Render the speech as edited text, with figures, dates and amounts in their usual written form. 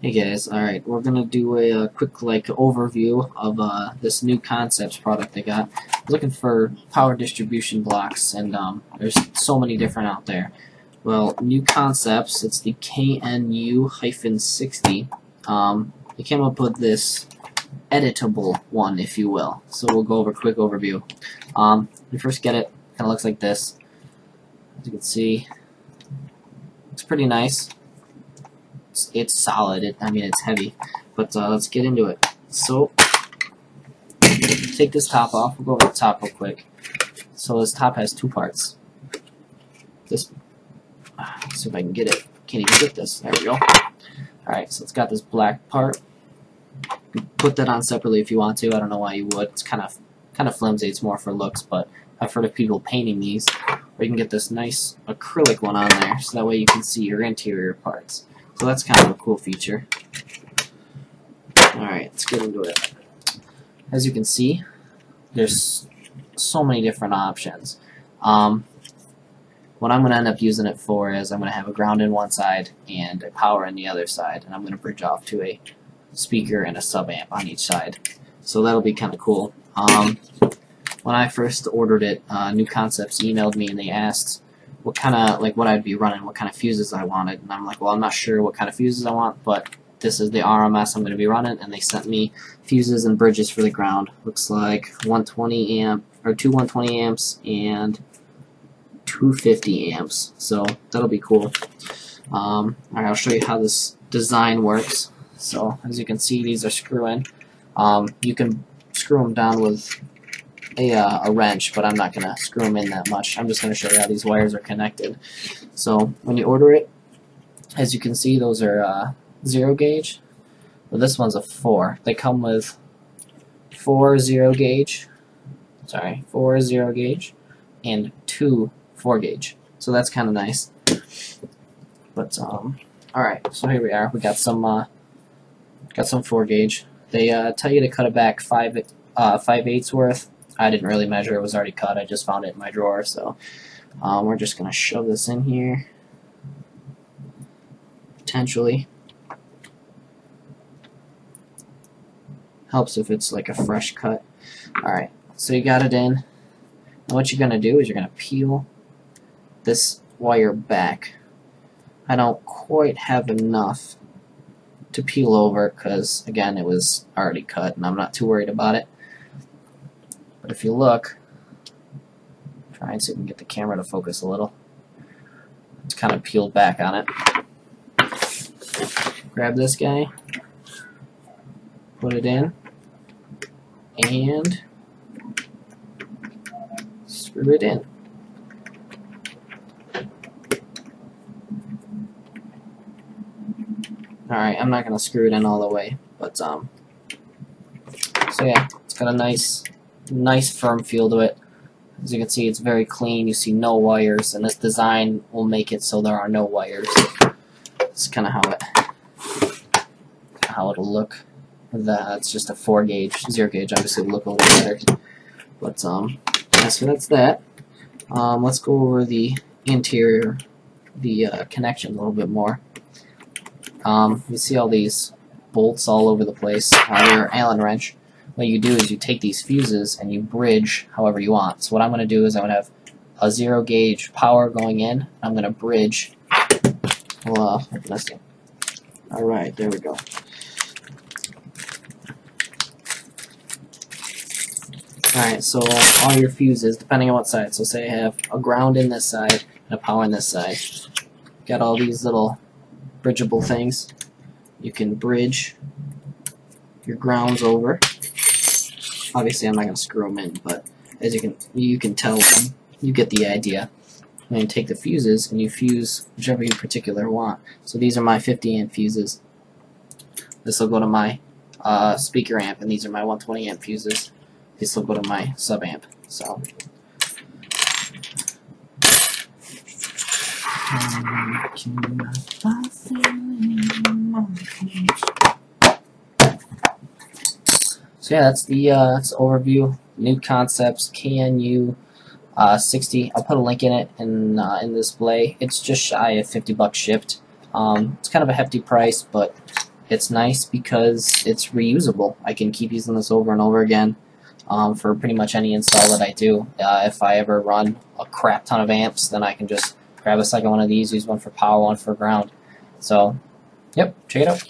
Hey guys, alright, we're gonna do a quick overview of this KnuKonceptz product I got. I was looking for power distribution blocks, and there's so many different out there. Well, KnuKonceptz, it's the KNU-60. They came up with this editable one, if you will. So we'll go over a quick overview. You first get it, kind of looks like this. As you can see, it's pretty nice. It's solid. I mean, it's heavy, but let's get into it. So, take this top off. We'll go over the top real quick. So this top has two parts. Let's see if I can get it. Can't even get this. There we go. Alright, so it's got this black part. You put that on separately if you want to. I don't know why you would. It's kind of flimsy. It's more for looks, but I've heard of people painting these. Or you can get this nice acrylic one on there, so that way you can see your interior parts. So that's kind of a cool feature. Alright, let's get into it. As you can see, there's so many different options. What I'm going to end up using it for is I'm going to have a ground in one side and a power in the other side, and I'm going to bridge off to a speaker and a sub amp on each side. So that'll be kind of cool. When I first ordered it, KnuKonceptz emailed me and they asked what kind of, what I'd be running, what kind of fuses I wanted, and I'm like, well, I'm not sure what kind of fuses I want, but this is the RMS I'm going to be running, and they sent me fuses and bridges for the ground. Looks like 120 amp, or two 120 amps and 250 amps, so that'll be cool. Alright, I'll show you how this design works. So, as you can see, these are screw-in. You can screw them down with a wrench, but I'm not going to screw them in that much. I'm just going to show you how these wires are connected. So when you order it, as you can see, those are 0 gauge. Well, this one's a 4. They come with 4 0 gauge, and 2 4 gauge. So that's kind of nice. But alright, so here we are. We got some 4 gauge. They tell you to cut it back 5/8 worth. I didn't really measure, it was already cut, I just found it in my drawer, so we're just going to shove this in here, potentially. Helps if it's like a fresh cut. Alright, so you got it in. Now what you're going to do is you're going to peel this wire back. I don't quite have enough to peel over because, again, it was already cut and I'm not too worried about it. But if you look, try and see if we can get the camera to focus a little. It's kind of peeled back on it. Grab this guy, put it in, and screw it in. Alright, I'm not going to screw it in all the way, but so yeah, it's got a nice firm feel to it. As you can see, it's very clean. You see no wires, and this design will make it so there are no wires. It's kind of how it'll look. It's just a 4 gauge, 0 gauge. Obviously, will look a little better. But so that's that. Let's go over the interior, the connection a little bit more. You see all these bolts all over the place. They're Allen wrench. What you do is you take these fuses and you bridge however you want. So what I'm going to do is I'm going to have a 0 gauge power going in. I'm going to bridge. Well, alright, there we go. Alright, so all your fuses, depending on what side. So say I have a ground in this side and a power in this side. Got all these little bridgeable things. You can bridge your grounds over. Obviously, I'm not going to screw them in, but as you can tell, you get the idea. And then take the fuses and you fuse whichever you particular want. So these are my 50 amp fuses. This will go to my speaker amp, and these are my 120 amp fuses. This will go to my sub amp. So. So yeah, that's the overview. KnuKonceptz KNU60. I'll put a link in it in the display. It's just shy of $50 shipped. It's kind of a hefty price, but it's nice because it's reusable. I can keep using this over and over again for pretty much any install that I do. If I ever run a crap ton of amps, then I can just grab a second one of these, use one for power, one for ground. So, yep, check it out.